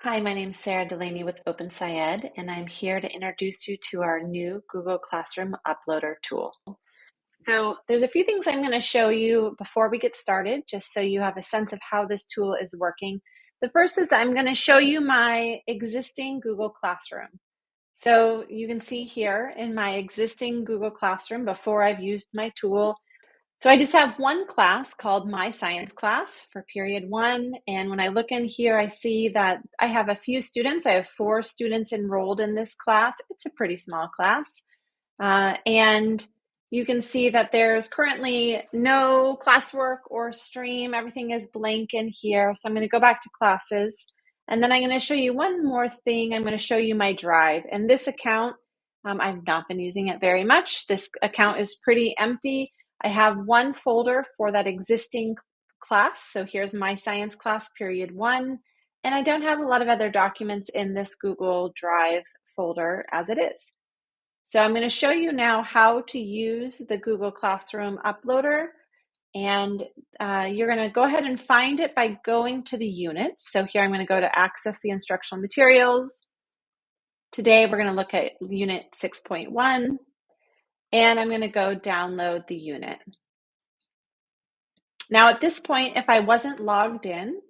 Hi, my name is Sarah Delaney with OpenSciEd, and I'm here to introduce you to our new Google Classroom Uploader tool. So there's a few things I'm going to show you before we get started, just so you have a sense of how this tool is working. The first is I'm going to show you my existing Google Classroom. So you can see here in my existing Google Classroom before I've used my tool. So I just have one class called My Science Class for period 1. And when I look in here, I see that I have a few students. I have 4 students enrolled in this class. It's a pretty small class. And you can see that there's currently no classwork or stream. Everything is blank in here. So I'm going to go back to classes. And then I'm going to show you one more thing. I'm going to show you my Drive. And this account, I've not been using it very much. This account is pretty empty. I have one folder for that existing class. So here's My Science Class period 1. And I don't have a lot of other documents in this Google Drive folder as it is. So I'm going to show you now how to use the Google Classroom Uploader. And you're going to go ahead and find it by going to the units. So here I'm going to go to Access the Instructional Materials. Today we're going to look at Unit 6.1. And I'm going to go download the unit. Now at this point, if I wasn't logged in,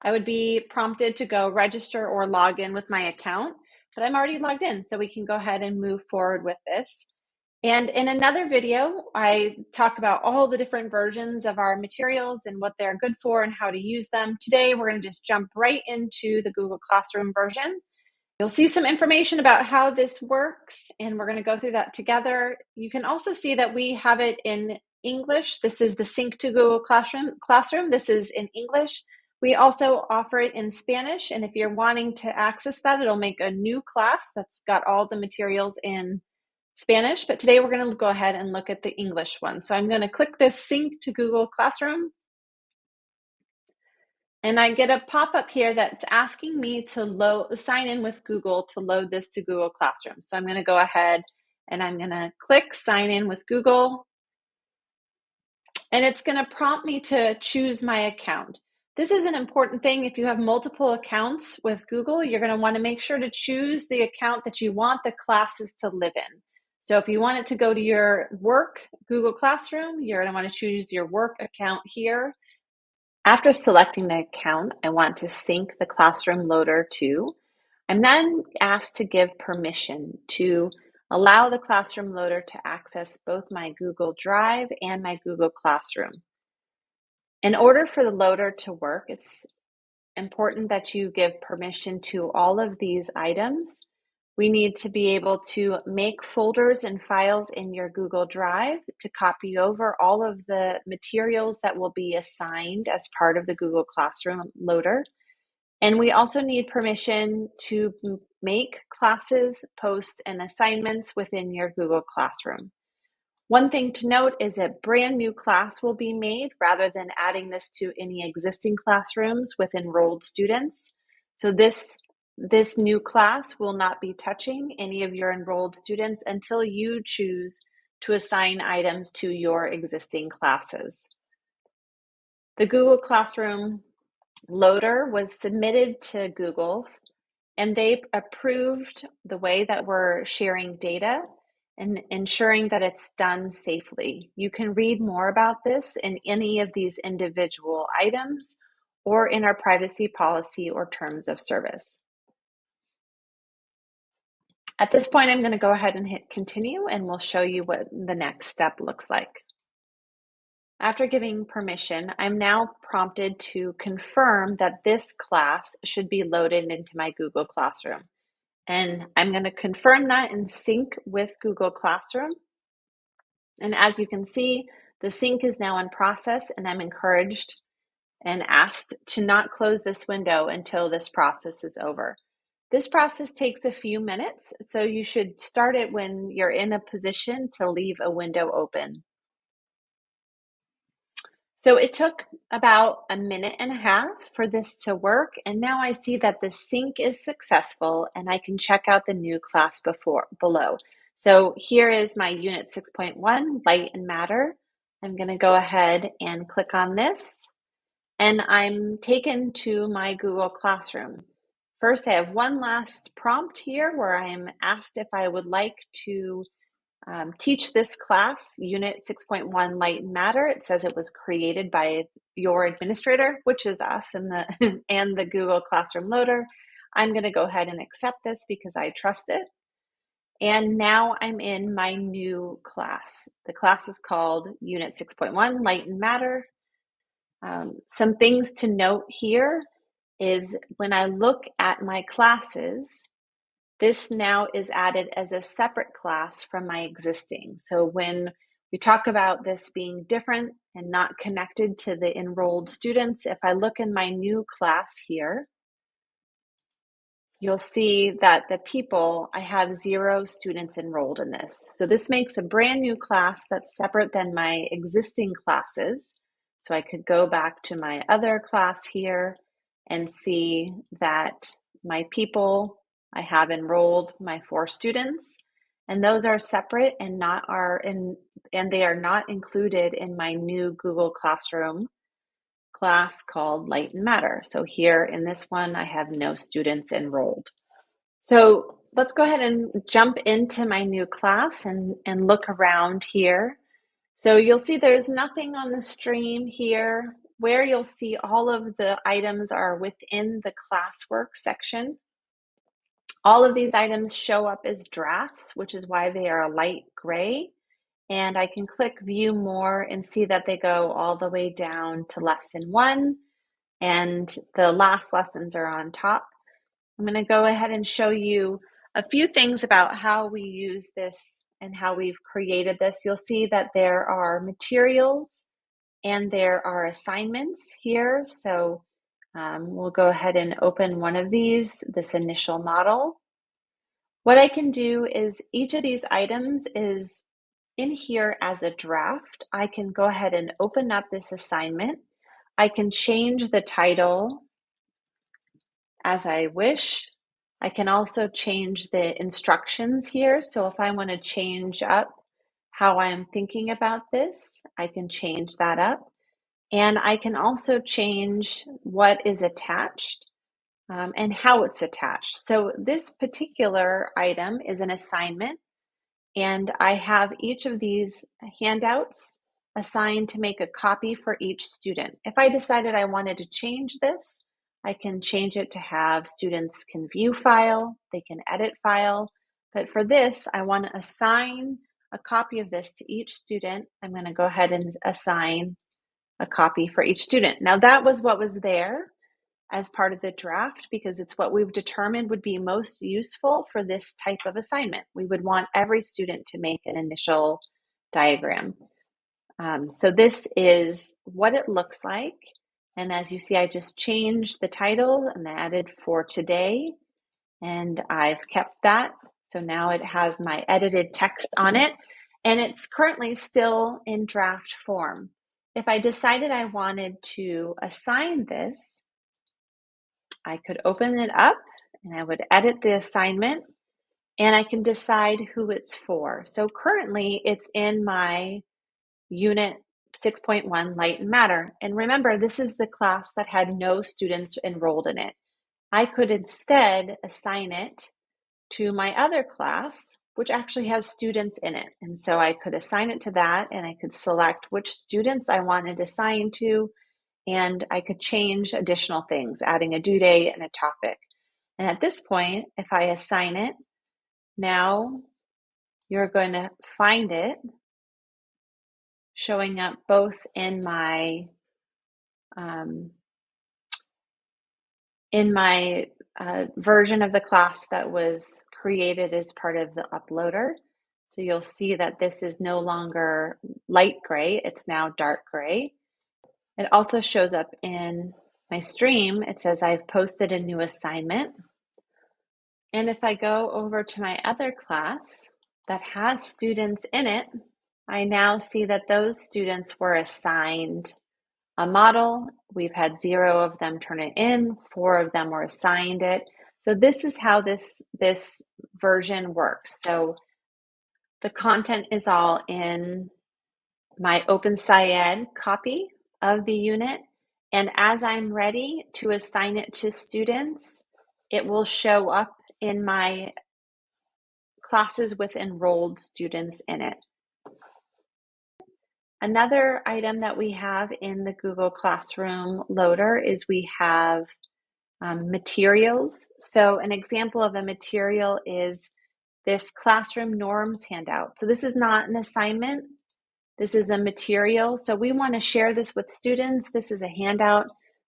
I would be prompted to go register or log in with my account, but I'm already logged in, so we can go ahead and move forward with this. And in another video, I talk about all the different versions of our materials and what they're good for and how to use them. Today, we're going to just jump right into the Google Classroom version. You'll see some information about how this works, and we're going to go through that together. You can also see that we have it in English. This is the Sync to Google Classroom. This is in English. We also offer it in Spanish, and if you're wanting to access that, it'll make a new class that's got all the materials in Spanish. But today we're going to go ahead and look at the English one. So I'm going to click this Sync to Google Classroom. And I get a pop-up here that's asking me to sign in with Google to load this to Google Classroom. So I'm going to go ahead and I'm going to click sign in with Google. And it's going to prompt me to choose my account. This is an important thing. If you have multiple accounts with Google, you're going to want to make sure to choose the account that you want the classes to live in. So if you want it to go to your work Google Classroom, you're going to want to choose your work account here. After selecting the account I want to sync the classroom loader to, I'm then asked to give permission to allow the classroom loader to access both my Google Drive and my Google Classroom. In order for the loader to work, it's important that you give permission to all of these items. We need to be able to make folders and files in your Google Drive to copy over all of the materials that will be assigned as part of the Google Classroom loader. And we also need permission to make classes, posts, and assignments within your Google Classroom. One thing to note is a brand new class will be made rather than adding this to any existing classrooms with enrolled students. So this new class will not be touching any of your enrolled students until you choose to assign items to your existing classes. The Google Classroom loader was submitted to Google, and they approved the way that we're sharing data and ensuring that it's done safely. You can read more about this in any of these individual items or in our privacy policy or terms of service. At this point, I'm going to go ahead and hit continue, and we'll show you what the next step looks like. After giving permission, I'm now prompted to confirm that this class should be loaded into my Google Classroom. And I'm going to confirm that in sync with Google Classroom. And as you can see, the sync is now in process, and I'm encouraged and asked to not close this window until this process is over. This process takes a few minutes, so you should start it when you're in a position to leave a window open. So it took about a minute and a half for this to work, and now I see that the sync is successful and I can check out the new class below. So here is my Unit 6.1, Light and Matter. I'm going to go ahead and click on this, and I'm taken to my Google Classroom. First, I have one last prompt here where I am asked if I would like to teach this class, Unit 6.1 Light and Matter. It says it was created by your administrator, which is us and the, and the Google Classroom Loader. I'm going to go ahead and accept this because I trust it. And now I'm in my new class. The class is called Unit 6.1 Light and Matter. Some things to note here is when I look at my classes, this now is added as a separate class from my existing. So when we talk about this being different and not connected to the enrolled students, if I look in my new class here, you'll see that the people, I have 0 students enrolled in this. So this makes a brand new class that's separate than my existing classes. So I could go back to my other class here and see that my people, I have enrolled my 4 students, and those are separate and they are not included in my new Google Classroom class called Light and Matter. So here in this one, I have no students enrolled. So let's go ahead and jump into my new class and look around here. So you'll see there's nothing on the stream here. Where you'll see all of the items are within the classwork section. All of these items show up as drafts, which is why they are a light gray. And I can click view more and see that they go all the way down to lesson 1, and the last lessons are on top. I'm going to go ahead and show you a few things about how we use this and how we've created this. You'll see that there are materials and there are assignments here. So we'll go ahead and open one of these, this initial model. What I can do is each of these items is in here as a draft. I can go ahead and open up this assignment. I can change the title as I wish. I can also change the instructions here. So if I want to change up how I'm thinking about this, I can change that up. And I can also change what is attached and how it's attached. So this particular item is an assignment, and I have each of these handouts assigned to make a copy for each student. If I decided I wanted to change this, I can change it to have students can view file, they can edit file. But for this, I want to assign a copy of this to each student. I'm going to go ahead and assign a copy for each student. Now that was what was there as part of the draft because it's what we've determined would be most useful for this type of assignment. We would want every student to make an initial diagram. So this is what it looks like. And as you see, I just changed the title and added for today, and I've kept that. So now it has my edited text on it, and it's currently still in draft form. If I decided I wanted to assign this, I could open it up and I would edit the assignment, and I can decide who it's for. So currently it's in my Unit 6.1 Light and Matter. And remember, this is the class that had no students enrolled in it. I could instead assign it to my other class, which actually has students in it. And so I could assign it to that, and I could select which students I wanted assigned to, and I could change additional things, adding a due date and a topic. And at this point, if I assign it, now you're going to find it showing up both in my version of the class that was created as part of the uploader. So you'll see that this is no longer light gray, it's now dark gray. It also shows up in my stream. It says I've posted a new assignment. And if I go over to my other class that has students in it, I now see that those students were assigned a model. We've had 0 of them turn it in, 4 of them were assigned it. So this is how this version works. So the content is all in my OpenSciEd copy of the unit. And as I'm ready to assign it to students, it will show up in my classes with enrolled students in it. Another item that we have in the Google Classroom loader is we have materials. So an example of a material is this classroom norms handout. So this is not an assignment. This is a material. So we want to share this with students. This is a handout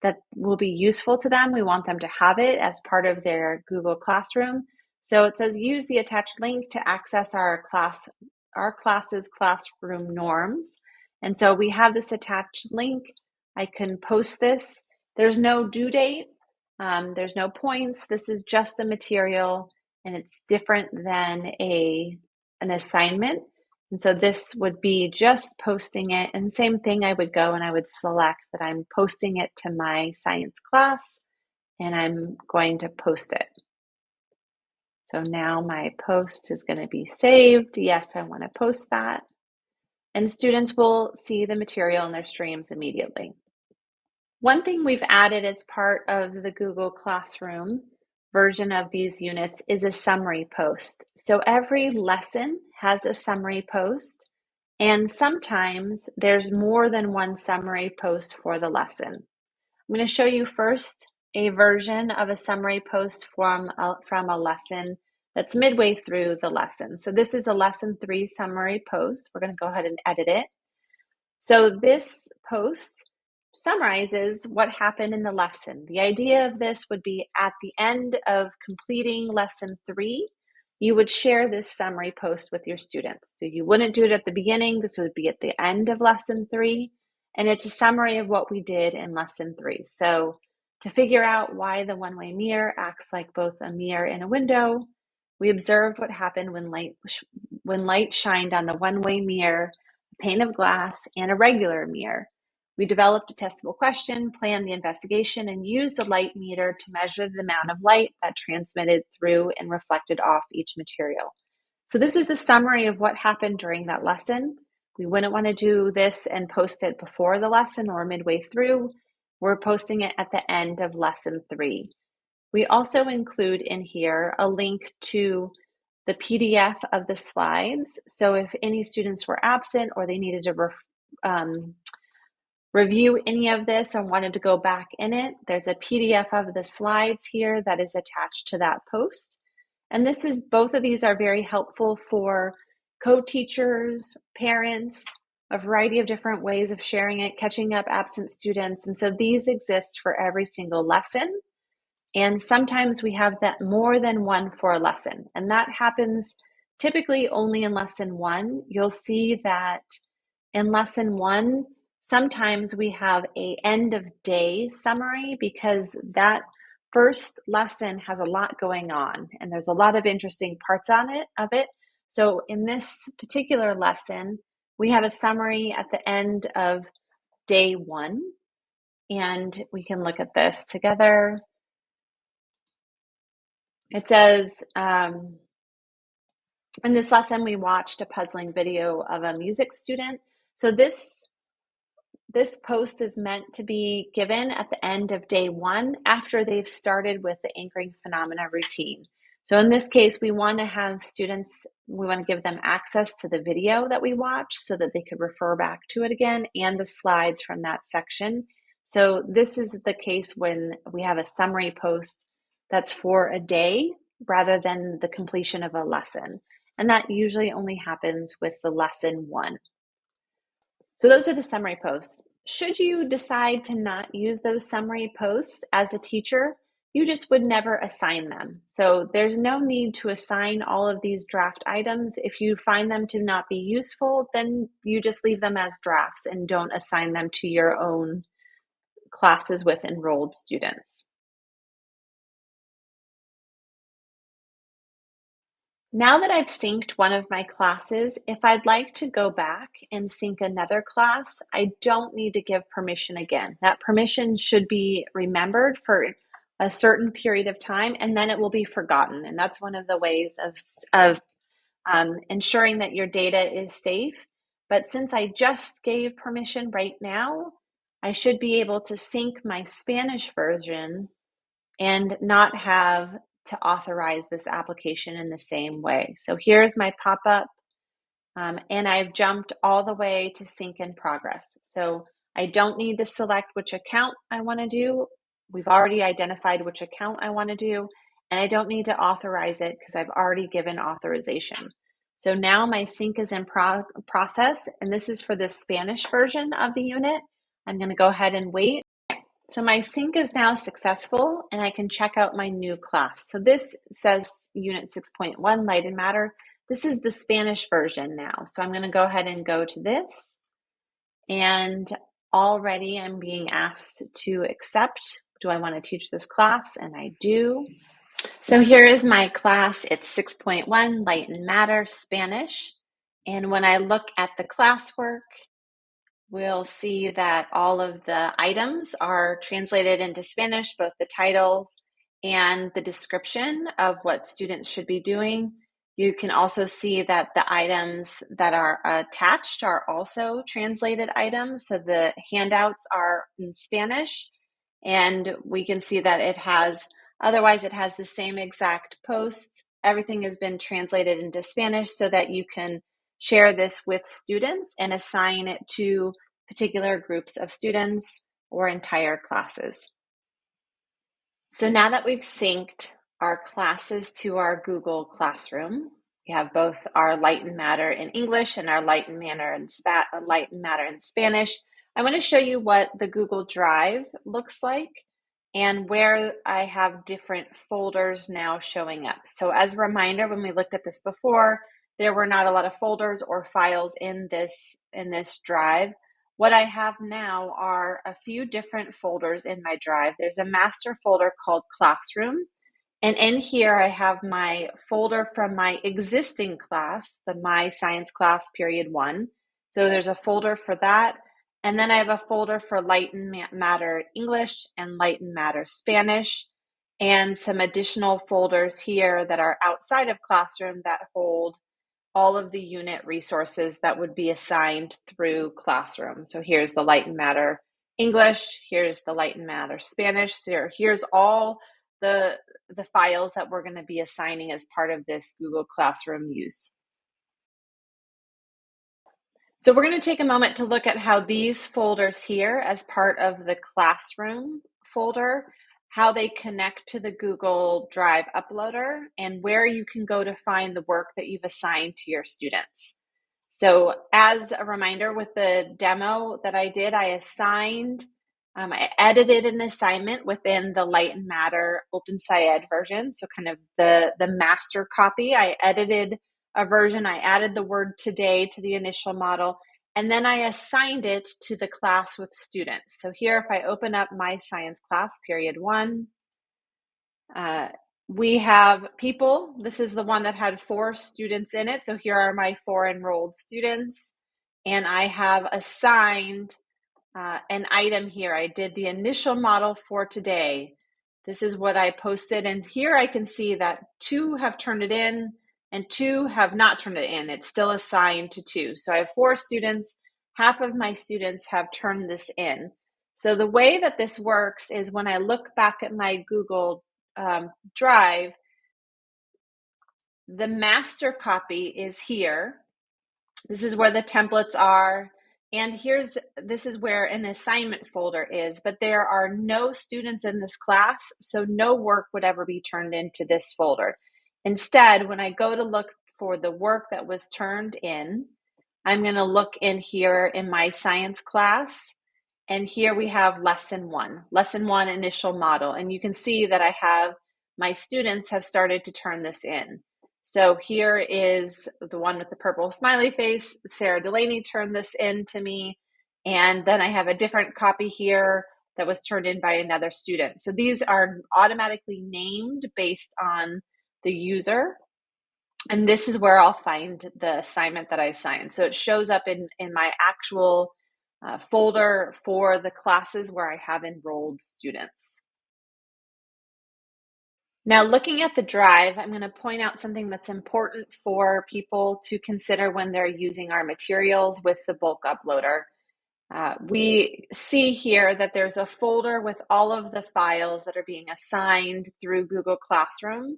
that will be useful to them. We want them to have it as part of their Google Classroom. So it says use the attached link to access our class's classroom norms. And so we have this attached link. I can post this. There's no due date. There's no points. This is just a material, and it's different than an assignment. And so this would be just posting it. And same thing, I would go and I would select that I'm posting it to my science class, and I'm going to post it. So now my post is going to be saved. Yes, I want to post that. And students will see the material in their streams immediately. One thing we've added as part of the Google Classroom version of these units is a summary post. So every lesson has a summary post, and sometimes there's more than one summary post for the lesson. I'm going to show you first a version of a summary post from a lesson that's midway through the lesson. So this is a lesson 3 summary post. We're going to go ahead and edit it. So this post summarizes what happened in the lesson. The idea of this would be at the end of completing lesson 3, you would share this summary post with your students. So you wouldn't do it at the beginning. This would be at the end of lesson 3. And it's a summary of what we did in lesson 3. So to figure out why the one-way mirror acts like both a mirror and a window, we observed what happened when light shined on the one-way mirror, a pane of glass, and a regular mirror. We developed a testable question, planned the investigation, and used a light meter to measure the amount of light that transmitted through and reflected off each material. So this is a summary of what happened during that lesson. We wouldn't want to do this and post it before the lesson or midway through. We're posting it at the end of lesson 3. We also include in here a link to the PDF of the slides. So if any students were absent or they needed to review any of this and wanted to go back in it, there's a PDF of the slides here that is attached to that post. And both of these are very helpful for co-teachers, parents, a variety of different ways of sharing it, catching up absent students. And so these exist for every single lesson. And sometimes we have that more than one for a lesson. And that happens typically only in lesson 1. You'll see that in lesson 1, sometimes we have an end of day summary because that first lesson has a lot going on and there's a lot of interesting parts of it. So in this particular lesson, we have a summary at the end of day 1, and we can look at this together. It says, in this lesson, we watched a puzzling video of a music student. So this post is meant to be given at the end of day 1 after they've started with the anchoring phenomena routine. So in this case, we want to have students, we want to give them access to the video that we watched so that they could refer back to it again and the slides from that section. So this is the case when we have a summary post that's for a day rather than the completion of a lesson. And that usually only happens with the lesson 1. So those are the summary posts. Should you decide to not use those summary posts as a teacher, you just would never assign them. So there's no need to assign all of these draft items. If you find them to not be useful, then you just leave them as drafts and don't assign them to your own classes with enrolled students. Now that I've synced one of my classes, if I'd like to go back and sync another class, I don't need to give permission again. That permission should be remembered for a certain period of time, and then it will be forgotten. And that's one of the ways of ensuring that your data is safe. But since I just gave permission right now, I should be able to sync my Spanish version and not have to authorize this application in the same way. So here's my pop-up, and I've jumped all the way to sync in progress. So I don't need to select which account I want to do. We've already identified which account I want to do, and I don't need to authorize it because I've already given authorization. So now my sync is in process, and this is for the Spanish version of the unit. I'm going to go ahead and wait. So my sync is now successful, and I can check out my new class. So this says Unit 6.1, Light and Matter. This is the Spanish version now. So I'm going to go ahead and go to this, and already I'm being asked to accept. Do I want to teach this class? And I do. So here is my class. It's 6.1, Light and Matter, Spanish. And when I look at the classwork, we'll see that all of the items are translated into Spanish, both the titles and the description of what students should be doing. You can also see that the items that are attached are also translated items. So the handouts are in Spanish, and we can see that it has the same exact posts. Everything has been translated into Spanish so that you can share this with students and assign it to particular groups of students or entire classes. So now that we've synced our classes to our Google Classroom, we have both our Light and Matter in English and our Light and Matter in Spanish. I want to show you what the Google Drive looks like and where I have different folders now showing up. So as a reminder, when we looked at this before, there were not a lot of folders or files in this drive. What I have now are a few different folders in my drive. There's a master folder called Classroom, and in here I have my folder from my existing class, the My Science Class Period 1. So there's a folder for that, and then I have a folder for Light and Matter English and Light and Matter Spanish, and some additional folders here that are outside of Classroom that hold all of the unit resources that would be assigned through Classroom. So here's the Light and Matter English, here's the Light and Matter Spanish, here's all the files that we're going to be assigning as part of this Google Classroom use. So we're going to take a moment to look at how these folders here as part of the Classroom folder, how they connect to the Google Drive uploader, and where you can go to find the work that you've assigned to your students. So as a reminder, with the demo that I did, I edited an assignment within the Light and Matter OpenSciEd version. So kind of the master copy. I edited a version. I added the word today to the initial model, and then I assigned it to the class with students. So here, if I open up My Science Class Period 1, we have people. This is the one that had 4 students in it. So here are my 4 enrolled students, and I have assigned an item here. I did the initial model for today. This is what I posted, and here I can see that 2 have turned it in and 2 have not turned it in. It's still assigned to 2. So I have 4 students. Half of my students have turned this in. So the way that this works is when I look back at my Google Drive, the master copy is here. This is where the templates are. And this is where an assignment folder is, but there are no students in this class, so no work would ever be turned into this folder. Instead, when I go to look for the work that was turned in, I'm going to look in here in my science class, and here we have lesson 1 initial model. And you can see that I have my students have started to turn this in. So here is the one with the purple smiley face. Sarah Delaney turned this in to me. And then I have a different copy here that was turned in by another student. So these are automatically named based on the user. And this is where I'll find the assignment that I assigned. So it shows up in my actual folder for the classes where I have enrolled students. Now, looking at the drive, I'm going to point out something that's important for people to consider when they're using our materials with the bulk uploader. We see here that there's a folder with all of the files that are being assigned through Google Classroom.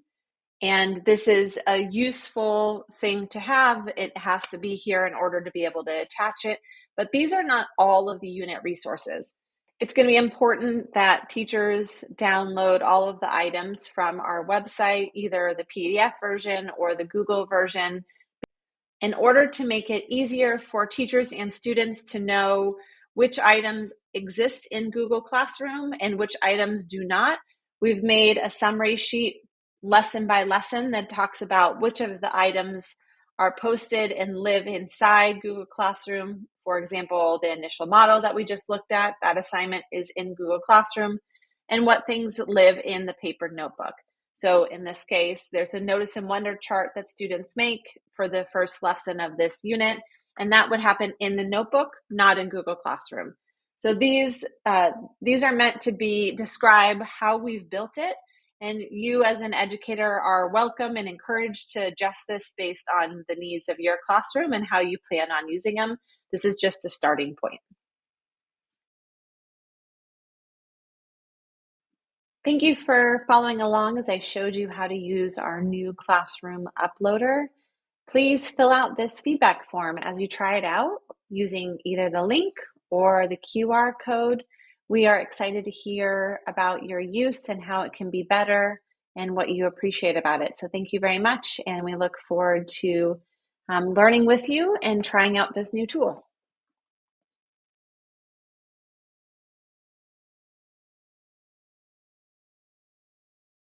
And this is a useful thing to have. It has to be here in order to be able to attach it. But these are not all of the unit resources. It's going to be important that teachers download all of the items from our website, either the PDF version or the Google version, in order to make it easier for teachers and students to know which items exist in Google Classroom and which items do not. We've made a summary sheet lesson by lesson that talks about which of the items are posted and live inside Google Classroom. For example, the initial model that we just looked at, that assignment is in Google Classroom, and what things live in the paper notebook. So in this case, there's a notice and wonder chart that students make for the first lesson of this unit, and that would happen in the notebook, not in Google Classroom. So these are meant to describe how we've built it, and you as an educator are welcome and encouraged to adjust this based on the needs of your classroom and how you plan on using them. This is just a starting point. Thank you for following along as I showed you how to use our new classroom uploader. Please fill out this feedback form as you try it out using either the link or the QR code. We are excited to hear about your use and how it can be better and what you appreciate about it. So thank you very much, and we look forward to learning with you and trying out this new tool.